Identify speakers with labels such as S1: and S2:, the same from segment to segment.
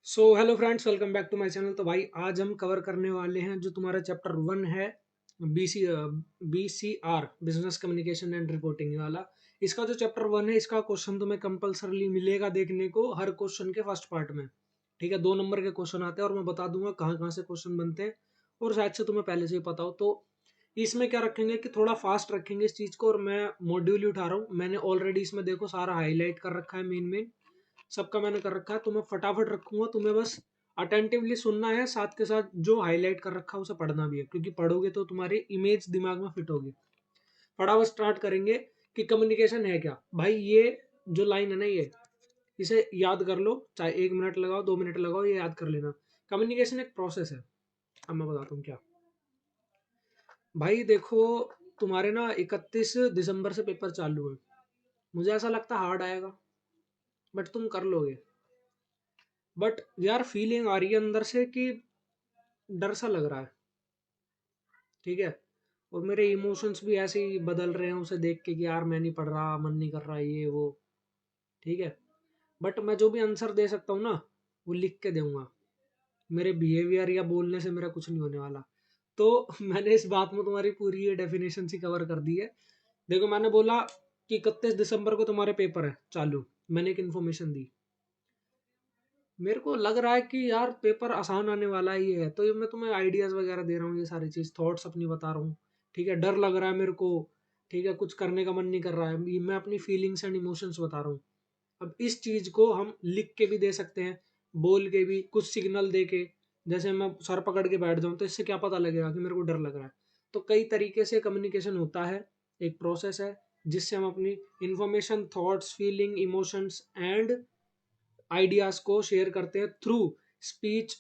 S1: So hello friends, welcome back to my channel. तो भाई आज हम कवर करने वाले हैं जो तुम्हारा चैप्टर 1 है, BCR business communication and reporting वाला। इसका जो चैप्टर 1 है, इसका क्वेश्चन तुम्हें कंपलसरली मिलेगा देखने को हर क्वेश्चन के फर्स्ट पार्ट में। ठीक है, 2 नंबर के क्वेश्चन आते हैं और मैं बता दूंगा कहाँ कहाँ से क्वेश्चन बनते हैं, और शायद से तुम्हें पहले से ही पता हो। तो इसमें क्या रखेंगे कि थोड़ा फास्ट रखेंगे इस चीज को, और मैं मॉड्यूल ही उठा रहा हूँ। मैंने ऑलरेडी इसमें देखो सारा हाईलाइट कर रखा है, मेन मेन सबका मैंने कर रखा है। तो मैं फटाफट रखूंगा, तुम्हें बस अटेंटिवली सुनना है, साथ के साथ जो हाईलाइट कर रखा है उसे पढ़ना भी है, क्योंकि पढ़ोगे तो तुम्हारी इमेज दिमाग में फिट होगी। फटाफट स्टार्ट करेंगे कि कम्युनिकेशन है क्या। भाई ये जो लाइन है ना, ये इसे याद कर लो, चाहे 1 मिनट लगाओ 2 मिनट लगाओ, ये याद कर लेना। कम्युनिकेशन एक प्रोसेस है। अब मैं बताता हूँ क्या। भाई देखो, तुम्हारे ना 31 दिसंबर से पेपर चालू है। मुझे ऐसा लगता है हार्ड आएगा, बट तुम कर लोगे। बट यार फीलिंग आ रही है अंदर से कि डर सा लग रहा है। ठीक है, और मेरे इमोशंस भी ऐसे ही बदल रहे हैं उसे देख के कि यार मैं नहीं पढ़ रहा, मन नहीं कर रहा, ये वो। ठीक है, बट मैं जो भी आंसर दे सकता हूँ ना, वो लिख के दूंगा। मेरे बिहेवियर या बोलने से मेरा कुछ नहीं होने वाला। तो मैंने इस बात में तुम्हारी पूरी ये डेफिनेशन सी कवर कर दी है। देखो, मैंने बोला कि 31 दिसंबर को तुम्हारे पेपर है चालू। मैंने एक इन्फॉर्मेशन दी। मेरे को लग रहा है कि यार पेपर आसान आने वाला ही है, तो ये मैं तुम्हें आइडियाज वगैरह दे रहा हूँ, ये सारी चीज थॉट्स अपनी बता रहा हूँ। ठीक है, डर लग रहा है मेरे को। ठीक है, कुछ करने का मन नहीं कर रहा है, ये मैं अपनी फीलिंग्स एंड इमोशंस बता रहा हूँ। अब इस चीज को हम लिख के भी दे सकते हैं, बोल के भी, कुछ सिग्नल दे के। जैसे मैं सर पकड़ के बैठ जाऊं तो इससे क्या पता लगेगा कि मेरे को डर लग रहा है। तो कई तरीके से कम्युनिकेशन होता है, एक प्रोसेस है जिससे हम अपनी information, thoughts, feeling, emotions and ideas को शेयर करते हैं through speech,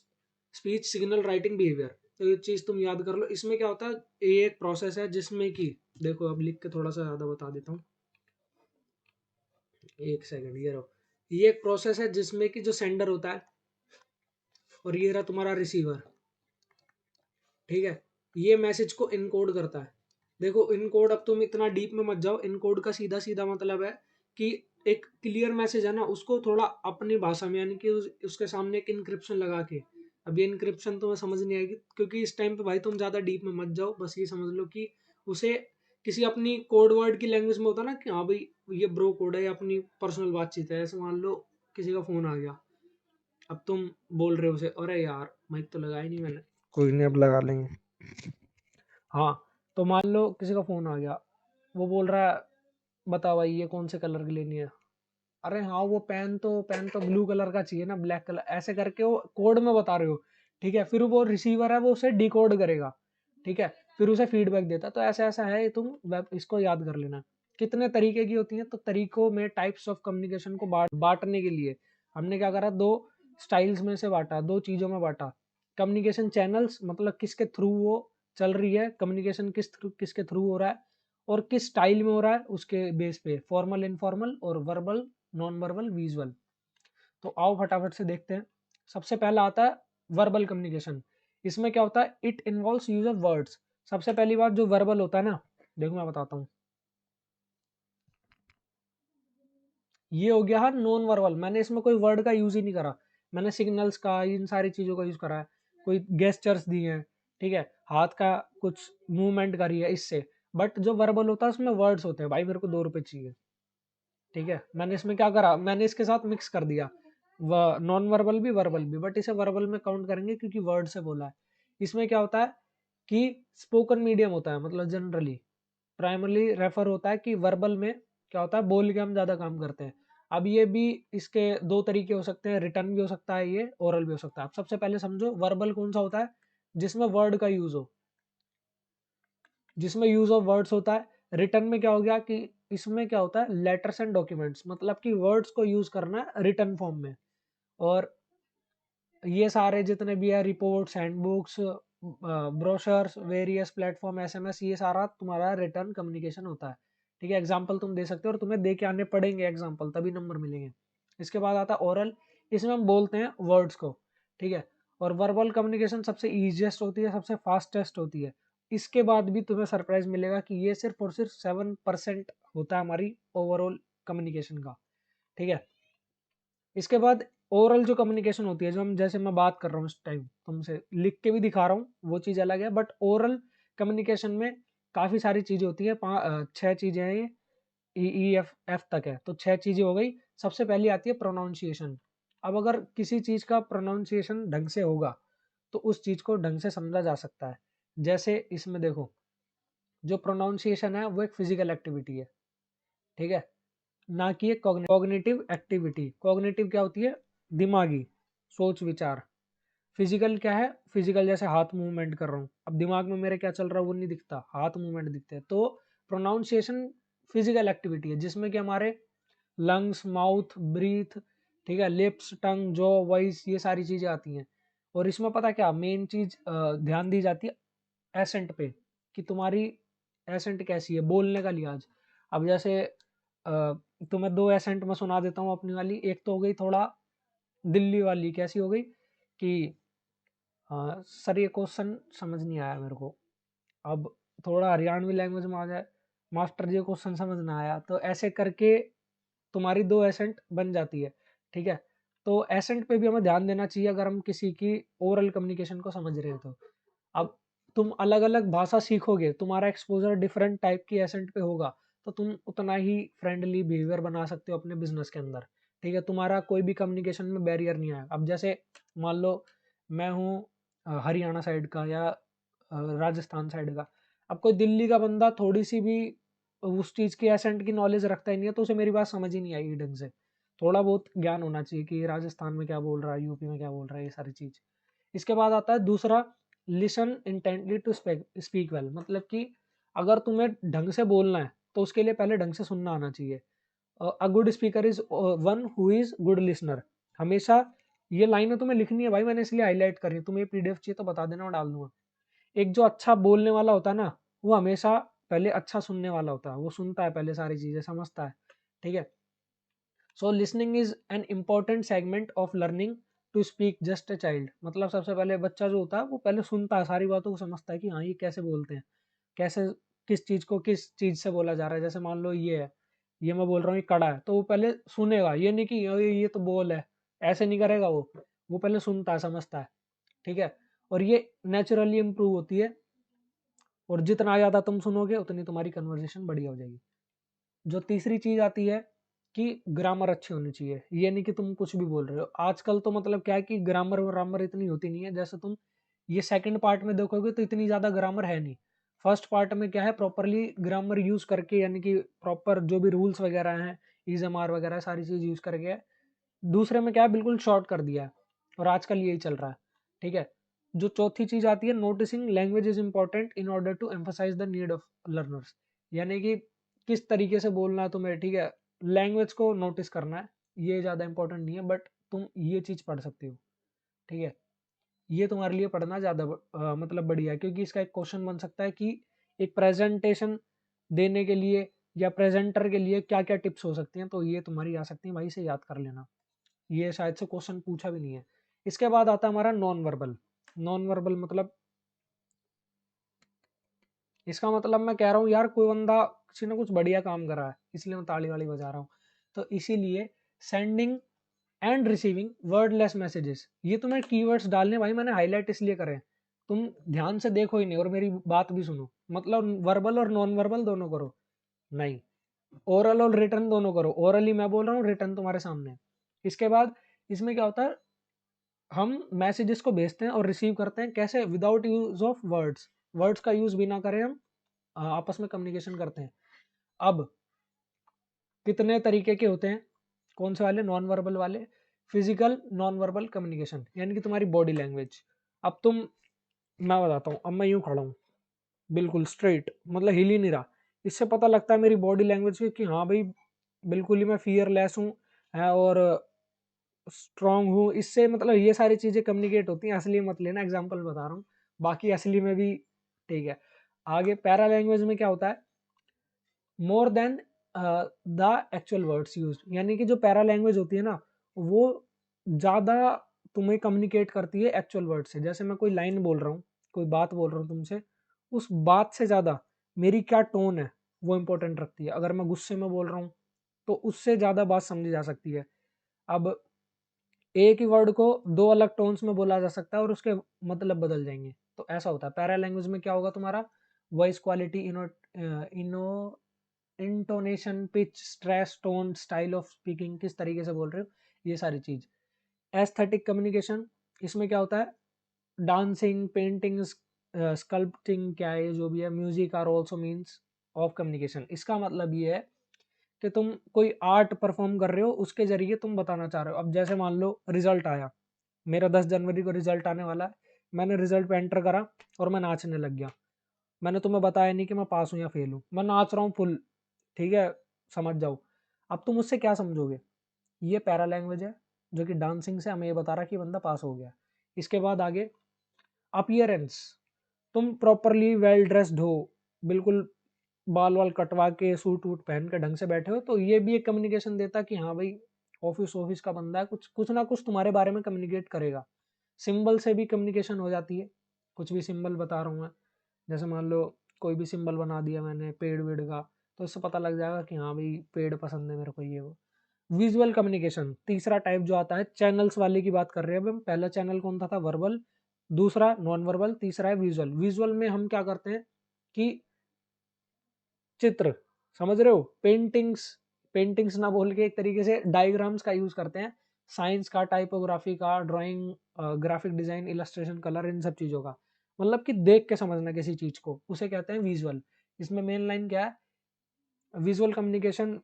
S1: signal, writing, behaviour. तो ये चीज तुम याद कर लो। इसमें क्या होता है, ये एक प्रोसेस है जिसमें कि देखो, अब लिख के थोड़ा सा ज्यादा बता देता हूँ। एक सेकंड, ये रहो। ये एक प्रोसेस है जिसमें कि जो सेंडर होता है, और ये रहा तुम्हारा रिसीवर। ठीक है, ये मैसेज को इनकोड करता है। देखो इनकोड, अब तुम इतना डीप में मत जाओ। इनकोड का सीधा सीधा मतलब है कि एक क्लियर मैसेज है ना, उसको थोड़ा अपनी भाषा में, यानी कि उसके सामने एक इनक्रिप्शन लगा के। अब ये इनक्रिप्शन तुम्हें समझ नहीं आएगी, क्योंकि इस टाइम पे भाई तुम ज्यादा डीप में मत जाओ। बस ये समझ लो कि उसे किसी अपनी कोड वर्ड की लैंग्वेज में होता ना कि हाँ भाई ये ब्रो कोड है, या अपनी पर्सनल बातचीत है। ऐसे मान लो किसी का फोन आ गया, अब तुम बोल रहे हो उसे, अरे यार माइक तो लगाया नहीं मैंने, कोई नहीं अब लगा लेंगे। हाँ, तो मान लो किसी का फोन आ गया, वो बोल रहा है बता भाई ये कौन से कलर की लेनी है। अरे हाँ, वो पेन तो ब्लू कलर का चाहिए ना, ब्लैक कलर, ऐसे करके वो कोड में बता रहे हो। ठीक है, फिर वो रिसीवर है, वो उसे डिकोड करेगा। ठीक है, फिर उसे फीडबैक देता। तो ऐसा ऐसा है, तुम इसको याद कर लेना। कितने तरीके की होती हैं, तो तरीकों में टाइप्स ऑफ कम्युनिकेशन को बांटने के लिए हमने क्या करा, दो स्टाइल्स में से बांटा, दो चीजों में बांटा। कम्युनिकेशन चैनल्स, मतलब किसके थ्रू वो चल रही है कम्युनिकेशन, किसके थ्रू हो रहा है, और किस स्टाइल में हो रहा है, उसके बेस पे फॉर्मल, इनफॉर्मल, और वर्बल, नॉन वर्बल, विजुअल। तो आओ फटाफट से देखते हैं। सबसे पहला आता है वर्बल कम्युनिकेशन। इसमें क्या होता है, it involves use of words. सबसे पहली बात जो वर्बल होता है ना, देखो मैं बताता हूँ। ये हो गया है नॉन वर्बल। मैंने इसमें कोई वर्ड का यूज ही नहीं करा, मैंने सिग्नल्स का, इन सारी चीजों का यूज करा है। कोई गेस्चर्स दिए हैं, ठीक है, हाथ का कुछ मूवमेंट करी है इससे। बट जो वर्बल होता है उसमें वर्ड्स होते हैं। भाई मेरे को 2 रुपए चाहिए। ठीक है, मैंने इसमें क्या करा, मैंने इसके साथ मिक्स कर दिया नॉन वर्बल भी वर्बल भी, बट इसे वर्बल में काउंट करेंगे क्योंकि वर्ड से बोला है। इसमें क्या होता है कि स्पोकन मीडियम होता है, मतलब जनरली प्राइमरली रेफर होता है कि वर्बल में क्या होता है, बोल के हम ज्यादा काम करते हैं। अब ये भी, इसके 2 तरीके हो सकते हैं, रिटर्न भी हो सकता है, ये ओरल भी हो सकता है। अब सबसे पहले समझो वर्बल कौन सा होता है, जिसमें वर्ड का यूज हो, जिसमें यूज ऑफ वर्ड्स होता है। रिटर्न में क्या हो गया कि इसमें क्या होता है, लेटर्स एंड डॉक्यूमेंट्स, मतलब कि वर्ड्स को यूज करना है रिटर्न फॉर्म में। और ये सारे जितने भी है, reports, handbooks, brochures, various platform, SMS, ये सारा तुम्हारा रिटर्न कम्युनिकेशन होता है। ठीक है, एग्जाम्पल तुम दे सकते हो, और तुम्हें दे के आने पड़ेंगे एग्जाम्पल, तभी नंबर मिलेंगे। इसके बाद आता है ओरल। इसमें हम बोलते हैं वर्ड्स को। ठीक है, और वर्बल कम्युनिकेशन सबसे ईजिएस्ट होती है, सबसे फास्टेस्ट होती है। इसके बाद भी तुम्हें सरप्राइज मिलेगा कि ये सिर्फ और सिर्फ 7% होता है हमारी ओवरऑल कम्युनिकेशन का। ठीक है, इसके बाद ओरल जो कम्युनिकेशन होती है, जो हम जैसे मैं बात कर रहा हूँ इस टाइम तुमसे, लिख के भी दिखा रहा हूँ, वो चीज़ अलग है। बट ओरल कम्युनिकेशन में काफ़ी सारी चीज़ें होती है, 6 चीज़ें हैं ये, ई एफ तक है, तो 6 चीज़ें हो गई। सबसे पहली आती है प्रोनाउंसिएशन। अब अगर किसी चीज़ का प्रोनाउंसिएशन ढंग से होगा तो उस चीज़ को ढंग से समझा जा सकता है। जैसे इसमें देखो, जो प्रोनाउंसिएशन है वो एक फिजिकल एक्टिविटी है, ठीक है, ना कि एक कॉग्निटिव एक्टिविटी। कॉग्निटिव क्या होती है? दिमागी सोच विचार। फिजिकल क्या है? फिजिकल जैसे हाथ मूवमेंट कर रहा हूँ, अब दिमाग में मेरे क्या चल रहा है वो नहीं दिखता, हाथ मूवमेंट दिखते हैं। तो प्रोनाउंसिएशन फिजिकल एक्टिविटी है, जिसमें कि हमारे लंग्स, माउथ, ब्रीथ, ठीक है, लिप्स, टंग, जॉ, वॉइस, ये सारी चीजें आती हैं। और इसमें पता क्या मेन चीज ध्यान दी जाती है एसेंट पे, कि तुम्हारी एसेंट कैसी है, बोलने का लिहाज। अब जैसे तुम्हें दो एसेंट में सुना देता हूँ अपनी वाली। एक तो हो गई थोड़ा दिल्ली वाली, कैसी हो गई कि सर ये क्वेश्चन समझ नहीं आया मेरे को। अब थोड़ा हरियाणवी लैंग्वेज में आ जाए, मास्टर जी क्वेश्चन समझ ना आया, तो ऐसे करके तुम्हारी दो एसेंट बन जाती है, ठीक है। तो एसेंट पे भी हमें ध्यान देना चाहिए अगर हम किसी की ओरल कम्युनिकेशन को समझ रहे हैं तो। अब तुम अलग अलग भाषा सीखोगे, तुम्हारा एक्सपोजर डिफरेंट टाइप की एसेंट पे होगा, तो तुम उतना ही फ्रेंडली बिहेवियर बना सकते हो अपने बिजनेस के अंदर, ठीक है। तुम्हारा कोई भी कम्युनिकेशन में बैरियर नहीं आएगा। अब जैसे मान लो मैं हूँ हरियाणा साइड का या राजस्थान साइड का, अब कोई दिल्ली का बंदा थोड़ी सी भी उस चीज की एसेंट की नॉलेज रखता ही नहीं है, तो उसे मेरी बात समझ ही नहीं आएगी ढंग से। थोड़ा बहुत ज्ञान होना चाहिए कि राजस्थान में क्या बोल रहा है, यूपी में क्या बोल रहा है, ये सारी चीज। इसके बाद आता है दूसरा, listen intently to speak well. मतलब कि अगर तुम्हें ढंग से बोलना है तो उसके लिए पहले ढंग से सुनना आना चाहिए। A good speaker is one who is good listener. हमेशा ये लाइनें तुम्हें लिखनी है भाई, मैंने इसलिए हाईलाइट करी। तुम्हें पीडीएफ चाहिए तो बता देना, मैं डाल दूंगा। एक जो अच्छा बोलने वाला होता है ना, वो हमेशा पहले अच्छा सुनने वाला होता है, वो सुनता है पहले, सारी चीजें समझता है, ठीक है। So listening is an important segment of learning to speak just a child. मतलब सबसे पहले बच्चा जो होता है वो पहले सुनता है, सारी बातों को समझता है कि हाँ ये कैसे बोलते हैं, कैसे किस चीज को किस चीज से बोला जा रहा है। जैसे मान लो ये है, ये मैं बोल रहा हूँ ये कड़ा है, तो वो पहले सुनेगा, ये नहीं कि ये तो बोल है, ऐसे नहीं करेगा वो पहले सुनता है, समझता है, ठीक है। और ये नेचुरली इम्प्रूव होती है, और जितना ज्यादा तुम सुनोगे उतनी तुम्हारी कन्वर्सेशन बढ़िया हो जाएगी। जो तीसरी चीज आती है कि ग्रामर अच्छी होनी चाहिए। ये नहीं कि तुम कुछ भी बोल रहे हो। आजकल तो मतलब क्या है कि ग्रामर व्रामर इतनी होती नहीं है। जैसे तुम ये सेकंड पार्ट में देखोगे तो इतनी ज्यादा ग्रामर है नहीं। फर्स्ट पार्ट में क्या है, प्रॉपरली ग्रामर यूज करके, यानी कि प्रॉपर जो भी रूल्स वगैरह हैं, इजएमआर वगैरह सारी चीज यूज करके है। दूसरे में क्या है, बिल्कुल शॉर्ट कर दिया है, और आजकल यही चल रहा है, ठीक है। जो चौथी चीज आती है, noticing language is important in order to emphasize the need of learners. यानी कि किस तरीके से बोलना है तुम्हें, ठीक है, लैंग्वेज को नोटिस करना है, ये ज़्यादा इंपॉर्टेंट नहीं है। बट तुम ये चीज़ पढ़ सकते हो, ठीक है। ये तुम्हारे लिए पढ़ना ज़्यादा मतलब बढ़िया है, क्योंकि इसका एक क्वेश्चन बन सकता है कि एक प्रेजेंटेशन देने के लिए या प्रेजेंटर के लिए क्या क्या टिप्स हो सकती हैं, तो ये तुम्हारी आ सकती है भाई, से याद कर लेना। ये शायद से क्वेश्चन पूछा भी नहीं है। इसके बाद आता है हमारा नॉन वर्बल। नॉन वर्बल मतलब, इसका मतलब मैं कह रहा हूँ यार, कोई बंदा किसी ने कुछ बढ़िया काम करा है इसलिए मैं ताली वाली बजा रहा हूँ। तो इसीलिए sending end receiving wordless messages, ये तुम्हें कीवर्ड्स डालने भाई, मैंने हाईलाइट इसलिए करे, तुम ध्यान से देखो ही नहीं और मेरी बात भी सुनो। मतलब वर्बल और नॉन वर्बल दोनों करो, नहीं, ओरल और रिटर्न दोनों करो। ओरली मैं बोल रहा हूँ, रिटर्न तुम्हारे सामने है। इसके बाद इसमें क्या होता है, हम मैसेजेस को भेजते हैं और रिसीव करते हैं कैसे, without use of words. Words का यूज भी ना करें, हम आपस में कम्युनिकेशन करते हैं। अब कितने तरीके के होते हैं, कौन से वाले, नॉन वर्बल वाले। फिजिकल नॉन वर्बल कम्युनिकेशन, यानी कि तुम्हारी बॉडी लैंग्वेज। अब तुम, मैं बताता हूँ, अब मैं यूं खड़ा हूँ बिल्कुल स्ट्रेट, मतलब हिल ही नहीं रहा, इससे पता लगता है मेरी बॉडी लैंग्वेज की कि हाँ भाई बिल्कुल ही मैं फियरलेस हूँ, है, और स्ट्रांग हूँ। इससे मतलब ये सारी चीजें कम्युनिकेट होती हैं। असली मत लेना, एग्जाम्पल बता रहा हूँ, बाकी असली में भी ठीक है। आगे पैरा लैंग्वेज में क्या होता है, more than the actual words use, यानी कि जो पैरा लैंग्वेज होती है ना, वो ज्यादा तुम्हें कम्युनिकेट करती है एक्चुअल वर्ड से। जैसे मैं कोई लाइन बोल रहा हूँ, कोई बात बोल रहा हूँ तुमसे, उस बात से ज्यादा मेरी क्या टोन है वो इंपॉर्टेंट रखती है। अगर मैं गुस्से में बोल रहा हूँ तो उससे ज्यादा बात समझी जा सकती है। अब एक ही वर्ड को दो अलग टोन्स में बोला जा सकता है और उसके मतलब बदल जाएंगे। तो ऐसा होता है। पैरा लैंग्वेज में क्या होगा तुम्हारा, voice quality, Eno intonation, pitch, stress, tone, style of speaking, किस तरीके से बोल रहे हो, ये सारी चीज। एस्थेटिक कम्युनिकेशन, इसमें क्या होता है, डांसिंग, पेंटिंग, स्कल्पटिंग, क्या है जो भी है, music are also means of communication. इसका मतलब ये है कि तुम कोई आर्ट परफॉर्म कर रहे हो, उसके जरिए तुम बताना चाह रहे हो। अब जैसे मान लो रिजल्ट आया, मेरा 10 जनवरी को रिजल्ट आने वाला है, मैंने रिजल्ट पे एंटर करा और मैं नाचने लग गया। मैंने तुम्हें बताया नहीं कि मैं पास हूँ या फेल हूँ, मैं नाच रहा हूँ फुल, ठीक है, समझ जाओ। अब तुम उससे क्या समझोगे, ये पैरा लैंग्वेज है जो कि डांसिंग से हमें ये बता रहा कि बंदा पास हो गया। इसके बाद आगे अपीयरेंस, तुम प्रॉपरली वेल ड्रेस्ड हो, बिल्कुल बाल वाल कटवा के सूट वूट पहन के ढंग से बैठे हो, तो ये भी एक कम्युनिकेशन देता है कि हाँ भाई ऑफिस ऑफिस का बंदा है, कुछ कुछ ना कुछ तुम्हारे बारे में कम्युनिकेट करेगा। सिंबल से भी कम्युनिकेशन हो जाती है, कुछ भी सिंबल बता रहा हूँ मैं, जैसे मान लो कोई भी सिंबल बना दिया मैंने पेड़ वेड़ का, तो इससे पता लग जाएगा कि हाँ भाई पेड़ पसंद है मेरे को, ये वो। विजुअल कम्युनिकेशन तीसरा टाइप जो आता है, चैनल्स वाले की बात कर रहे हैं अब हम। पहला चैनल कौन था वर्बल, दूसरा नॉन वर्बल, तीसरा है विजुअल। विजुअल में हम क्या करते हैं कि चित्र, समझ रहे हो, पेंटिंग्स, पेंटिंग्स ना बोल के एक तरीके से डायग्राम्स का यूज करते हैं, साइंस का, टाइपोग्राफी का, drawing, graphic design, illustration, colour, इन सब चीजों का। मतलब कि देख के समझना किसी चीज को, उसे कहते हैं विजुअल। इसमें मेन लाइन क्या है, visual communication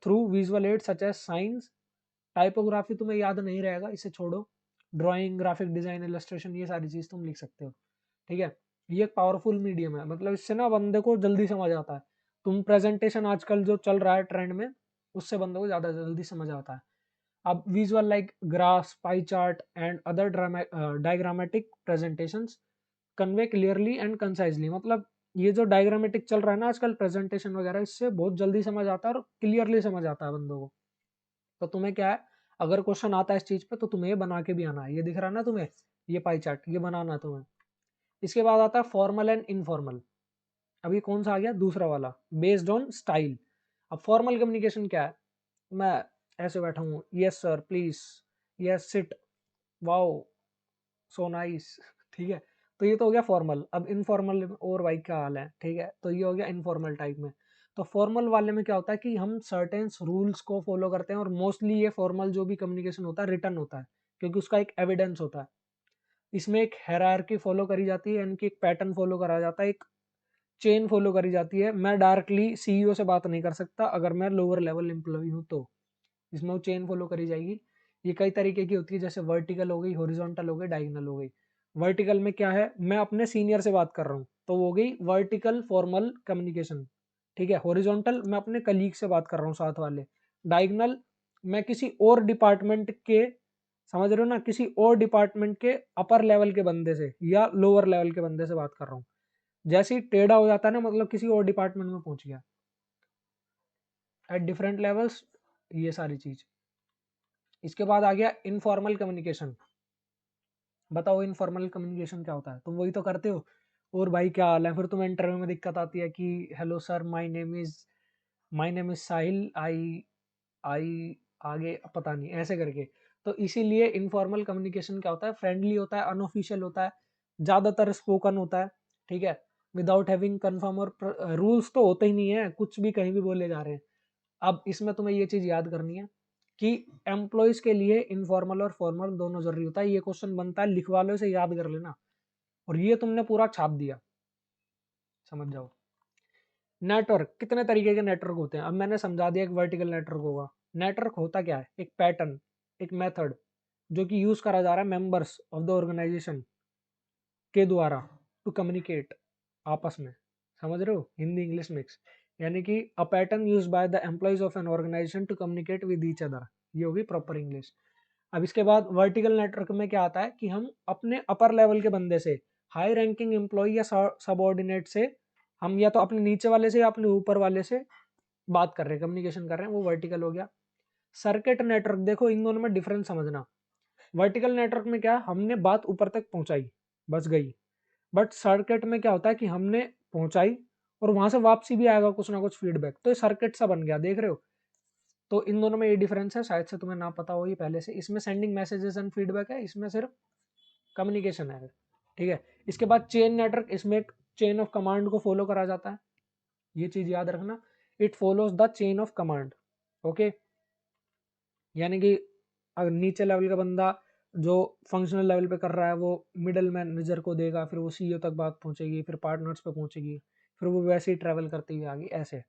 S1: through visual aid such as science, typography तुम्हें याद नहीं रहेगा, इसे छोड़ो, ड्राइंग, ग्राफिक डिजाइन, इलस्ट्रेशन, ये सारी चीज तुम लिख सकते हो, ठीक है। ये एक पावरफुल मीडियम है, मतलब इससे ना बंदे को जल्दी समझ आता है। तुम प्रेजेंटेशन आजकल जो चल रहा है ट्रेंड में, उससे बंदे को ज्यादा जल्दी समझ आता है। अब visual like graph, pie chart and other diagrammatic presentations convey clearly and concisely, मतलब ये जो डायग्रामेटिक चल रहा है ना आजकल प्रेजेंटेशन वगैरह, इससे बहुत जल्दी समझ आता है और क्लियरली समझ आता है बंदों को। तो तुम्हें क्या है, अगर क्वेश्चन आता है इस चीज पे तो तुम्हें ये बना के भी आना है, ये दिख रहा है ना तुम्हें, ये पाई चार्ट, ये बनाना है तुम्हें। इसके बाद आता है फॉर्मल एंड इनफॉर्मल। अभी कौन सा आ गया, दूसरा वाला, बेस्ड ऑन स्टाइल। अब फॉर्मल कम्युनिकेशन क्या है, मैं ऐसे बैठा हूँ, yes sir please, yes sit, wow so nice, ठीक है, तो ये तो हो गया फॉर्मल। अब इनफॉर्मल, और भाई क्या हाल है, ठीक है, तो ये हो गया इनफॉर्मल टाइप में। तो फॉर्मल वाले में क्या होता है कि हम सर्टेन रूल्स को फॉलो करते हैं, और मोस्टली ये फॉर्मल जो भी कम्युनिकेशन होता है रिटर्न होता है, क्योंकि उसका एक एविडेंस होता है। इसमें एक हायरार्की फॉलो करी जाती है, यानी कि एक पैटर्न फॉलो करा जाता है, एक चेन फॉलो करी जाती है। मैं डायरेक्टली सीईओ से बात नहीं कर सकता अगर मैं लोअर लेवल एम्प्लॉय हूँ, तो इसमें वो चेन फॉलो करी जाएगी। ये कई तरीके की होती है, जैसे वर्टिकल हो गई, हॉरिजॉन्टल हो गई, डायगोनल हो गई। वर्टिकल में क्या है, मैं अपने सीनियर से बात कर रहा हूँ, तो वो हो गई वर्टिकल फॉर्मल कम्युनिकेशन, ठीक है। हॉरिजॉन्टल, मैं अपने कलीग से बात कर रहा हूँ, साथ वाले। डायगोनल, मैं किसी और डिपार्टमेंट के, समझ रहे हो ना, किसी और डिपार्टमेंट के अपर लेवल के बंदे से या लोअर लेवल के बंदे से बात कर रहा हूँ। जैसे ही टेढ़ा हो जाता है ना, मतलब किसी और डिपार्टमेंट में पहुंच गया, एट डिफरेंट लेवल्स, ये सारी चीज। इसके बाद आ गया इनफॉर्मल कम्युनिकेशन। बताओ इनफॉर्मल कम्युनिकेशन क्या होता है, तुम वही तो करते हो, और भाई क्या हाल है, फिर तुम्हें इंटरव्यू में दिक्कत आती है कि hello sir, my name is Sahil, I I आगे पता नहीं ऐसे करके। तो इसीलिए इनफॉर्मल कम्युनिकेशन क्या होता है, फ्रेंडली होता है, अनऑफिशियल होता है, ज्यादातर स्पोकन होता है, ठीक है, विदाउट हैविंग कन्फर्म, और रूल्स तो होते ही नहीं है, कुछ भी कहीं भी बोले जा रहे हैं। अब इसमें तुम्हें ये चीज याद करनी है कि एम्प्लॉयज के लिए इनफॉर्मल और फॉर्मल दोनों जरूरी होता है। ये क्वेश्चन बनता है, लिखवा लो इसे, याद कर लेना, और ये तुमने पूरा छाप दिया, समझ जाओ। नेटवर्क, कितने तरीके के नेटवर्क होते हैं, अब मैंने समझा दिया। एक वर्टिकल नेटवर्क होगा। नेटवर्क होता क्या है, एक पैटर्न, एक मेथड जो कि यूज करा जा रहा है मेंबर्स ऑफ द ऑर्गेनाइजेशन के द्वारा टू कम्युनिकेट आपस में, समझ रहे हो, हिंदी इंग्लिश मिक्स, यानी कि a pattern use by the employees of an organization to communicate with each other, ये होगी प्रॉपर इंग्लिश। अब इसके बाद वर्टिकल नेटवर्क में क्या आता है कि हम अपने अपर लेवल के बंदे से, हाई रैंकिंग एम्प्लॉय या सबऑर्डिनेट से, हम या तो अपने नीचे वाले से या अपने ऊपर वाले से बात कर रहे हैं, कम्युनिकेशन कर रहे हैं, वो वर्टिकल हो गया। सर्किट नेटवर्क, देखो इन दोनों में डिफरेंस समझना। वर्टिकल नेटवर्क में क्या, हमने बात ऊपर तक पहुंचाई, बस गई। बट सर्किट में क्या होता है कि हमने पहुंचाई और वहां से वापसी भी आएगा कुछ ना कुछ फीडबैक, तो ये सर्किट सा बन गया, देख रहे हो। तो इन दोनों में ये डिफरेंस है, शायद से तुम्हें ना पता हो ये पहले से। इसमें सेंडिंग मैसेजेस एंड फीडबैक है, इसमें सिर्फ कम्युनिकेशन है, ठीक है। इसके बाद चेन नेटवर्क, इसमें एक चेन ऑफ कमांड को फॉलो करा जाता है, ये चीज याद रखना, it follows the chain of command, okay. यानी कि अगर नीचे लेवल का बंदा जो फंक्शनल लेवल पे कर रहा है वो मिडल मैनेजर को देगा, फिर वो सीईओ तक बात पहुंचेगी, फिर पार्टनर्स पे पहुंचेगी, फिर वो वैसे ही ट्रैवल करती हुई आगे, ऐसे।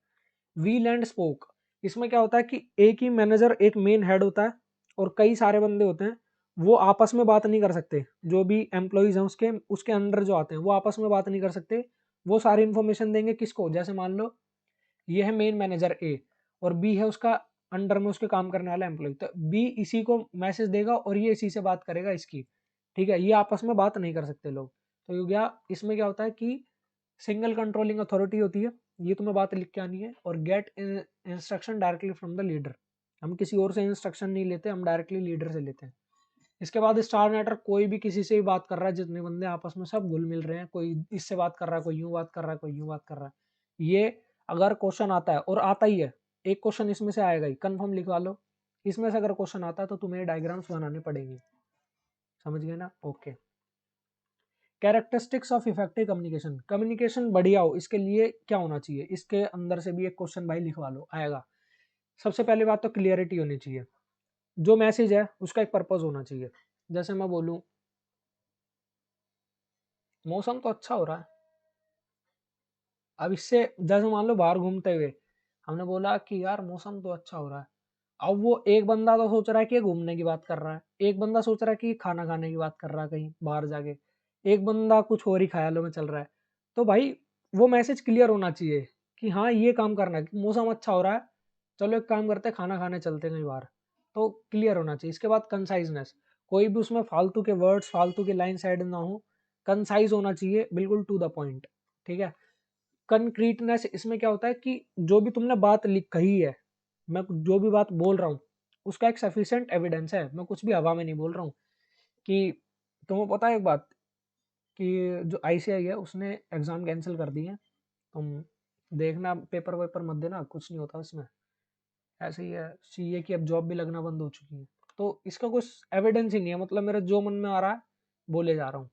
S1: व्हील एंड स्पोक, इसमें क्या होता है कि एक ही मैनेजर, एक मेन हेड होता है और कई सारे बंदे होते हैं, वो आपस में बात नहीं कर सकते, जो भी एम्प्लॉइज हैं उसके उसके अंडर जो आते हैं वो आपस में बात नहीं कर सकते। वो सारी इंफॉर्मेशन देंगे किसको, जैसे मान लो ये है मेन मैनेजर ए और बी है उसका अंडर में उसके काम करने वाला एम्प्लॉय, तो बी इसी को मैसेज देगा और ये इसी से बात करेगा इसकी, ठीक है। ये आपस में बात नहीं कर सकते लोग। तो ये गया, इसमें क्या होता है कि सिंगल कंट्रोलिंग अथॉरिटी होती है, ये तुम्हें बात लिख के आनी है, और get instruction directly from the leader, हम किसी और से इंस्ट्रक्शन नहीं लेते, हम डायरेक्टली लीडर से लेते हैं। इसके बाद स्टार नेटवर्क, कोई भी किसी से भी बात कर रहा है, जितने बंदे आपस में सब घुल मिल रहे हैं, कोई इससे बात कर रहा है, कोई यूं बात कर रहा है, कोई यूं बात कर रहा है। ये अगर क्वेश्चन आता है, और आता ही है, एक क्वेश्चन इसमें से आएगा ही, कंफर्म लिखवा लो, इसमें से अगर क्वेश्चन आता है तो तुम्हें डायग्राम्स बनाने पड़ेंगे, समझ गए ना, okay. Characteristics of effective communication, communication बढ़िया हो इसके लिए क्या होना चाहिए, इसके अंदर से भी एक क्वेश्चन भाई लिखवा लो, आएगा। सबसे पहली बात तो क्लियरिटी होनी चाहिए, जो मैसेज है उसका एक पर्पज होना चाहिए। जैसे मैं बोलूं मौसम तो अच्छा हो रहा है, अब इससे जैसे मान लो बाहर घूमते हुए हमने बोला कि यार मौसम तो अच्छा हो रहा है, अब वो एक बंदा तो सोच रहा है कि घूमने की बात कर रहा है, एक बंदा सोच रहा है कि खाना खाने की बात कर रहा है कहीं बाहर जाके, एक बंदा कुछ और ही ख्यालों में चल रहा है। तो भाई वो मैसेज क्लियर होना चाहिए कि हाँ ये काम करना है, कि मौसम अच्छा हो रहा है, चलो एक काम करते हैं खाना खाने चलते हैं कहीं बाहर, तो क्लियर होना चाहिए। इसके बाद कंसाइजनेस, कोई भी उसमें फालतू के वर्ड्स, फालतू की लाइन साइड ना हो, कंसाइज होना चाहिए, बिल्कुल टू द पॉइंट, ठीक है। कंक्रीटनेस, इसमें क्या होता है कि जो भी तुमने बात लिख कही है, मैं जो भी बात बोल रहा हूँ उसका एक सफिशिएंट एविडेंस है, मैं कुछ भी हवा में नहीं बोल रहा हूँ। कि तुम्हें पता है एक बात, कि जो आईसीआई है उसने एग्जाम कैंसिल कर दिए, तुम देखना, पेपर वेपर मत देना, कुछ नहीं होता उसमें, ऐसे ही है। सीए की अब जॉब भी लगना बंद हो चुकी है, तो इसका कुछ एविडेंस ही नहीं है, मतलब मेरा जो मन में आ रहा है बोले जा रहा हूँ।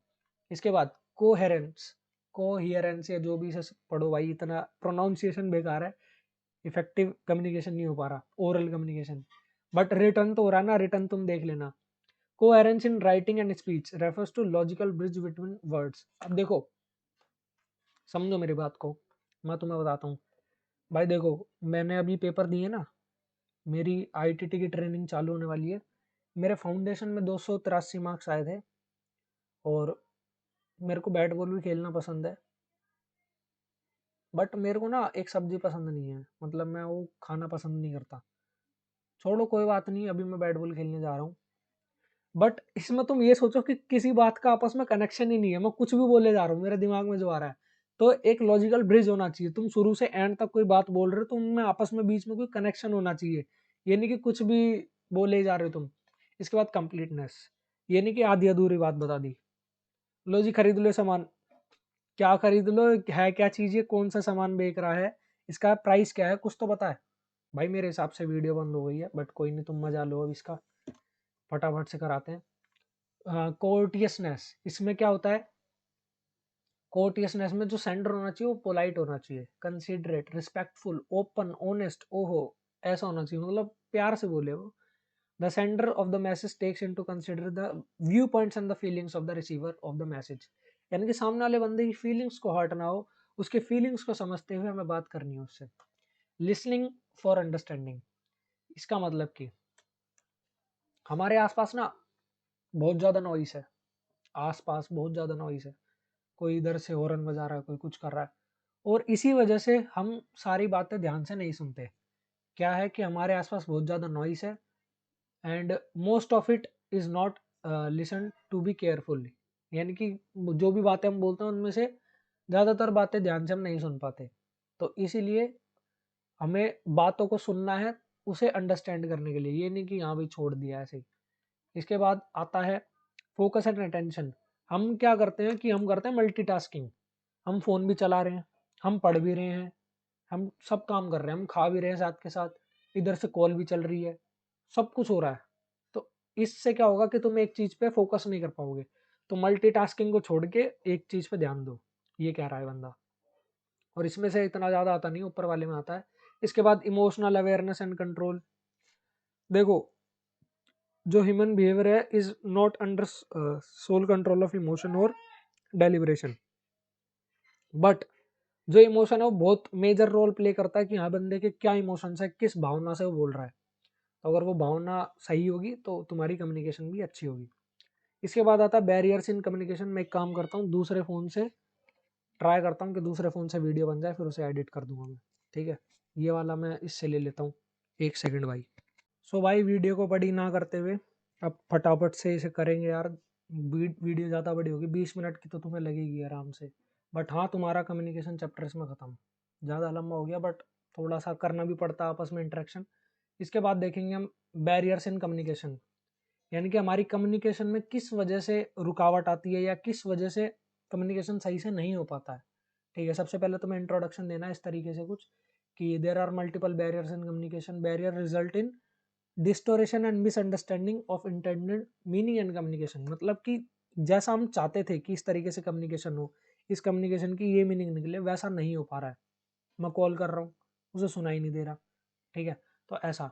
S1: इसके बाद कोहेरेंस, कोहियरेंस या जो भी इसे पढ़ो भाई, इतना प्रोनाउंसिएशन बेकार है, इफेक्टिव कम्युनिकेशन नहीं हो पा रहा, ओरल कम्युनिकेशन, बट रिटर्न तो हो रहा है ना, रिटर्न तुम देख लेना। Coherence in writing and speech refers to logical bridge between words. अब देखो, समझो मेरी बात को, मैं तुम्हें बताता हूँ भाई, देखो मैंने अभी पेपर दिए ना, मेरी आईटीटी की ट्रेनिंग चालू होने वाली है, मेरे फाउंडेशन में 283 मार्क्स आए थे, और मेरे को बैट बॉल भी खेलना पसंद है, बट मेरे को ना एक सब्जी पसंद नहीं है, मतलब मैं वो खाना पसंद नहीं करता। छोड़ो कोई बात नहीं, अभी मैं बैट बॉल खेलने जा रहा हूँ, बट इसमें तुम ये सोचो कि किसी बात का आपस में कनेक्शन ही नहीं है, मैं कुछ भी बोले जा रहा हूँ, मेरे दिमाग में जो आ रहा है। तो एक लॉजिकल ब्रिज होना चाहिए, तुम शुरू से एंड तक कोई बात बोल रहे हो तो उनमें आपस में बीच में कोई कनेक्शन होना चाहिए, ये नहीं कि कुछ भी बोले जा रहे हो तुम। इसके बाद कंप्लीटनेस, ये नहीं कि आधी अधूरी बात बता दी, लो जी खरीद लो सामान, क्या खरीद लो, है क्या चीज, ये कौन सा सामान बेच रहा है, इसका प्राइस क्या है, कुछ तो पता है। भाई मेरे हिसाब से वीडियो बंद हो गई है, बट कोई नहीं, तुम मजा लो अब इसका, फटाफट से कराते हैं। कोर्टियसनेस, इसमें क्या होता है, कोर्टियसनेस में जो सेंडर होना चाहिए वो पोलाइट होना चाहिए, कंसिडरेट, रिस्पेक्टफुल, ओपन, ऑनेस्ट, ओहो, ऐसा होना चाहिए, मतलब प्यार से बोले वो। The sender of the message takes into consider the view points and the feelings of the receiver of the message, यानी कि सामने वाले बंदे की फीलिंग्स को हर्ट ना हो, उसके फीलिंग्स को समझते हुए हमें बात करनी है उससे। लिसनिंग फॉर अंडरस्टैंडिंग, इसका मतलब कि हमारे आसपास ना बहुत ज़्यादा नॉइस है, आसपास बहुत ज़्यादा नॉइस है, कोई इधर से हॉर्न बजा रहा है, कोई कुछ कर रहा है, और इसी वजह से हम सारी बातें ध्यान से नहीं सुनते। क्या है कि हमारे आसपास बहुत ज़्यादा नॉइस है, and most of it is not listen to be careful, यानी कि जो भी बातें हम बोलते हैं उनमें से ज़्यादातर बातें ध्यान से हम नहीं सुन पाते। तो इसीलिए हमें बातों को सुनना है उसे अंडरस्टैंड करने के लिए, ये नहीं कि हाँ भाई छोड़ दिया ऐसे ही। इसके बाद आता है फोकस एंड अटेंशन, हम क्या करते हैं कि हम करते हैं मल्टीटास्किंग, हम फ़ोन भी चला रहे हैं, हम पढ़ भी रहे हैं, हम सब काम कर रहे हैं, हम खा भी रहे हैं साथ के साथ, इधर से कॉल भी चल रही है, सब कुछ हो रहा है। तो इससे क्या होगा कि तुम एक चीज़ पे फोकस नहीं कर पाओगे। तो मल्टीटास्किंग को छोड़ के एक चीज़ पे ध्यान दो, ये कह रहा है बंदा। और इसमें से इतना ज़्यादा आता नहीं, ऊपर वाले में आता है। इसके बाद इमोशनल अवेयरनेस एंड कंट्रोल। देखो, जो ह्यूमन बिहेवियर है is not under sole control of emotion और डेलिब्रेशन, बट जो इमोशन है वो बहुत मेजर रोल प्ले करता है कि हाँ बंदे के क्या इमोशंस है, किस भावना से वो बोल रहा है। तो अगर वो भावना सही होगी तो तुम्हारी कम्युनिकेशन भी अच्छी होगी। इसके बाद आता है बैरियर्स इन कम्युनिकेशन। मैं एक काम करता हूँ, दूसरे फ़ोन से ट्राई करता हूँ कि दूसरे फ़ोन से वीडियो बन जाए, फिर उसे एडिट कर दूंगा मैं। ठीक है, ये वाला मैं इससे ले लेता हूँ। एक सेकंड भाई। सो भाई, वीडियो को बड़ी ना करते हुए अब फटाफट से इसे करेंगे यार। वीडियो ज़्यादा बड़ी होगी, 20 मिनट की तो तुम्हें लगेगी आराम से। बट हाँ, तुम्हारा कम्युनिकेशन चैप्टर इसमें ख़त्म। ज़्यादा लंबा हो गया, बट थोड़ा सा करना भी पड़ता है आपस में इंटरेक्शन। इसके बाद देखेंगे हम बैरियर्स इन कम्युनिकेशन, यानी कि हमारी कम्युनिकेशन में किस वजह से रुकावट आती है या किस वजह से कम्युनिकेशन सही से नहीं हो पाता है। ठीक है, सबसे पहले तो मैं इंट्रोडक्शन देना है इस तरीके से कुछ, कि there are multiple barriers in communication. Barrier result in distortion and misunderstanding of intended meaning and communication. मतलब कि जैसा हम चाहते थे कि इस तरीके से कम्युनिकेशन हो, इस कम्युनिकेशन की ये मीनिंग निकले, वैसा नहीं हो पा रहा है। मैं कॉल कर रहा हूँ, उसे सुनाई नहीं दे रहा। ठीक है, तो ऐसा।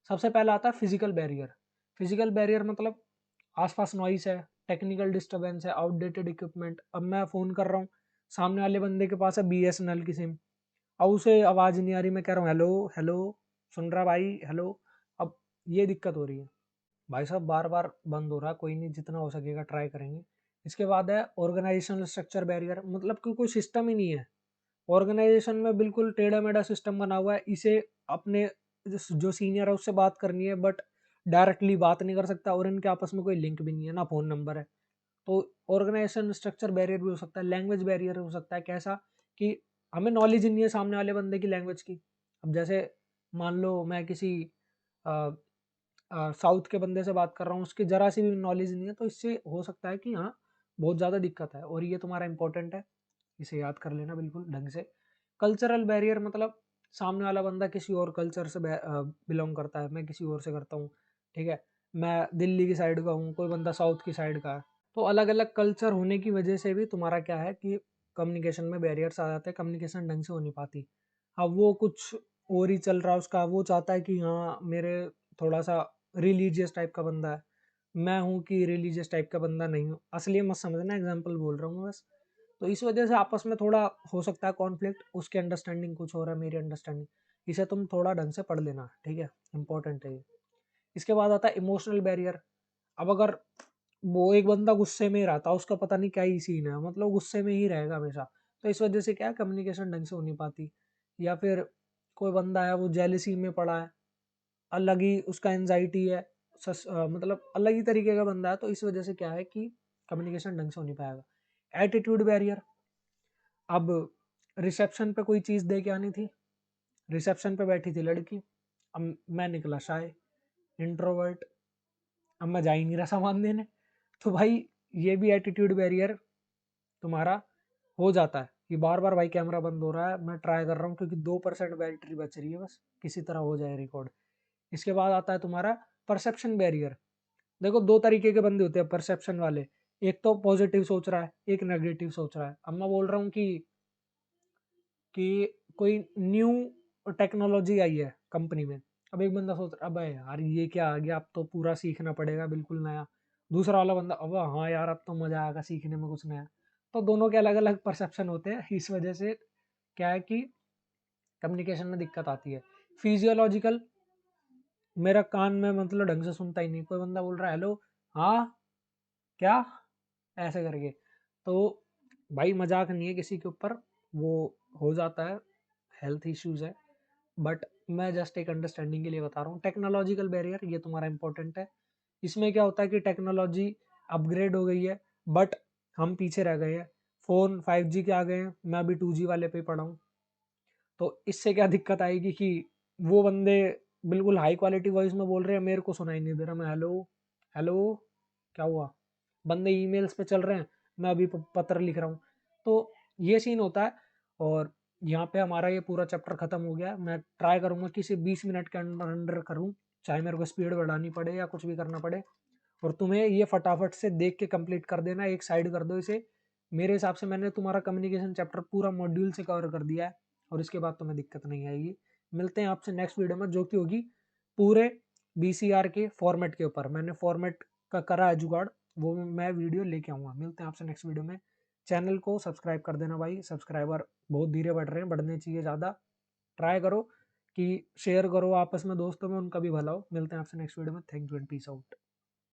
S1: सबसे पहला आता है फिजिकल बैरियर। फिजिकल बैरियर मतलब आसपास नॉइस है, टेक्निकल डिस्टर्बेंस है, आउटडेटेड इक्विपमेंट। अब मैं फ़ोन कर रहा हूँ, सामने वाले बंदे के पास है BSNL की सिम, अब उसे आवाज़ नहीं आ रही, मैं कह रहा हूँ हेलो हेलो, सुन रहा भाई, हेलो। अब ये दिक्कत हो रही है भाई साहब, बार बार बंद हो रहा है। कोई नहीं, जितना हो सकेगा ट्राई करेंगे। इसके बाद है ऑर्गेनाइजेशनल स्ट्रक्चर बैरियर, मतलब कि कोई सिस्टम ही नहीं है। ऑर्गेनाइजेशन में बिल्कुल टेढ़ा मेढ़ा सिस्टम बना हुआ है, इसे अपने जो सीनियर है उससे बात करनी है, बट डायरेक्टली बात नहीं कर सकता, और इनके आपस में कोई लिंक भी नहीं है, ना फ़ोन नंबर है। तो ऑर्गेनाइजेशन स्ट्रक्चर बैरियर भी हो सकता है। लैंग्वेज बैरियर हो सकता है, कैसा कि हमें नॉलेज ही नहीं है सामने वाले बंदे की लैंग्वेज की। अब जैसे मान लो मैं किसी साउथ के बंदे से बात कर रहा हूँ, उसकी ज़रा सी भी नॉलेज नहीं है, तो इससे हो सकता है कि हाँ बहुत ज़्यादा दिक्कत है। और ये तुम्हारा इंपॉर्टेंट है, इसे याद कर लेना बिल्कुल ढंग से। कल्चरल बैरियर मतलब सामने वाला बंदा किसी और कल्चर से बिलोंग करता है, मैं किसी और से करता हूँ। ठीक है, मैं दिल्ली की साइड का हूँ, कोई बंदा साउथ की साइड का है। तो अलग अलग कल्चर होने की वजह से भी तुम्हारा क्या है कि कम्युनिकेशन में बैरियर्स आ जाते हैं, कम्युनिकेशन ढंग से हो नहीं पाती। अब वो कुछ और ही चल रहा है उसका, वो चाहता है कि हाँ मेरे थोड़ा सा रिलीजियस टाइप का बंदा है, मैं हूँ कि रिलीजियस टाइप का बंदा नहीं हूँ। असली मत समझना, एग्जाम्पल बोल रहा हूँ मैं बस। तो इस वजह से आपस में थोड़ा हो सकता है कॉन्फ्लिक्ट, उसकी अंडरस्टैंडिंग कुछ हो रहा है, मेरी अंडरस्टैंडिंग। इसे तुम थोड़ा ढंग से पढ़ लेना, ठीक है, इंपॉर्टेंट है ये। इसके बाद आता है इमोशनल बैरियर। अब अगर वो एक बंदा गुस्से में ही रहता है, उसका पता नहीं क्या ही सीन है, मतलब गुस्से में ही रहेगा हमेशा, तो इस वजह से क्या कम्युनिकेशन ढंग से हो नहीं पाती। या फिर कोई बंदा है वो जेलिसी में पड़ा है, अलग ही उसका एनजाइटी है, मतलब अलग ही तरीके का बंदा है, तो इस वजह से क्या है कि कम्युनिकेशन ढंग से हो नहीं पाएगा। Attitude barrier. अब रिसेप्शन पे कोई चीज़ दे के आनी थी, रिसेप्शन पे बैठी थी लड़की, अब मैं निकला शाय, इंट्रोवर्ट, अब मैं जा ही नहीं रहा सामान देने। तो भाई ये भी एटीट्यूड बैरियर तुम्हारा हो जाता है कि बार बार भाई कैमरा बंद हो रहा है, मैं ट्राई कर रहा हूँ क्योंकि 2% बैटरी बच रही है, बस किसी तरह हो जाए रिकॉर्ड। इसके बाद आता है तुम्हारा परसेप्शन बैरियर। देखो, दो तरीके के बंदे होते हैं परसेप्शन वाले, एक तो पॉजिटिव सोच रहा है, एक नेगेटिव सोच रहा है। अब मैं बोल रहा हूँ कि कोई न्यू टेक्नोलॉजी आई है कंपनी में, अब एक बंदा सोच रहा है अबे यार ये क्या आ गया, अब तो पूरा सीखना पड़ेगा बिल्कुल नया। दूसरा वाला बंदा अब हाँ यार अब तो मजा आएगा सीखने में कुछ नया। तो दोनों के अलग अलग परसेप्शन होते हैं, इस वजह से क्या है कि कम्युनिकेशन में दिक्कत आती है। फिजियोलॉजिकल, मेरा कान में मतलब ढंग से सुनता ही नहीं, कोई बंदा बोल रहा है हेलो, हाँ क्या, ऐसे करके। तो भाई मजाक नहीं है किसी के ऊपर, वो हो जाता है, हेल्थ इश्यूज है, बट मैं जस्ट एक अंडरस्टैंडिंग के लिए बता रहा हूँ। टेक्नोलॉजिकल बैरियर, ये तुम्हारा इंपॉर्टेंट है। इसमें क्या होता है कि टेक्नोलॉजी अपग्रेड हो गई है, बट हम पीछे रह गए हैं। फ़ोन 5G के आ गए हैं, मैं अभी 2G वाले पे पड़ा हूँ। तो इससे क्या दिक्कत आएगी कि वो बंदे बिल्कुल हाई क्वालिटी वॉइस में बोल रहे हैं, मेरे को सुनाई नहीं दे रहा, मैं हेलो हेलो क्या हुआ। बंदे ईमेल्स पे चल रहे हैं, मैं अभी पत्र लिख रहा हूँ। तो ये सीन होता है। और यहाँ पे हमारा ये पूरा चैप्टर खत्म हो गया। मैं ट्राई करूंगा कि इसे 20 मिनट के अंदर अंदर करूँ, चाहे मेरे को स्पीड बढ़ानी पड़े या कुछ भी करना पड़े। और तुम्हें ये फटाफट से देख के कंप्लीट कर देना, एक साइड कर दो इसे। मेरे हिसाब से मैंने तुम्हारा कम्युनिकेशन चैप्टर पूरा मॉड्यूल से कवर कर दिया है, और इसके बाद तुम्हें दिक्कत नहीं आएगी। मिलते हैं आपसे नेक्स्ट वीडियो में, जो कि होगी पूरे बीसीआर के फॉर्मेट के ऊपर। मैंने फॉर्मेट का करा है जुगाड़, वो मैं वीडियो लेके आऊँगा। मिलते हैं आपसे नेक्स्ट वीडियो में। चैनल को सब्सक्राइब कर देना भाई, सब्सक्राइबर बहुत धीरे बढ़ रहे हैं, बढ़ने चाहिए ज़्यादा। ट्राई करो कि शेयर करो आपस में दोस्तों में, उनका भी भला हो। मिलते हैं आपसे नेक्स्ट वीडियो में। Thank you and peace out.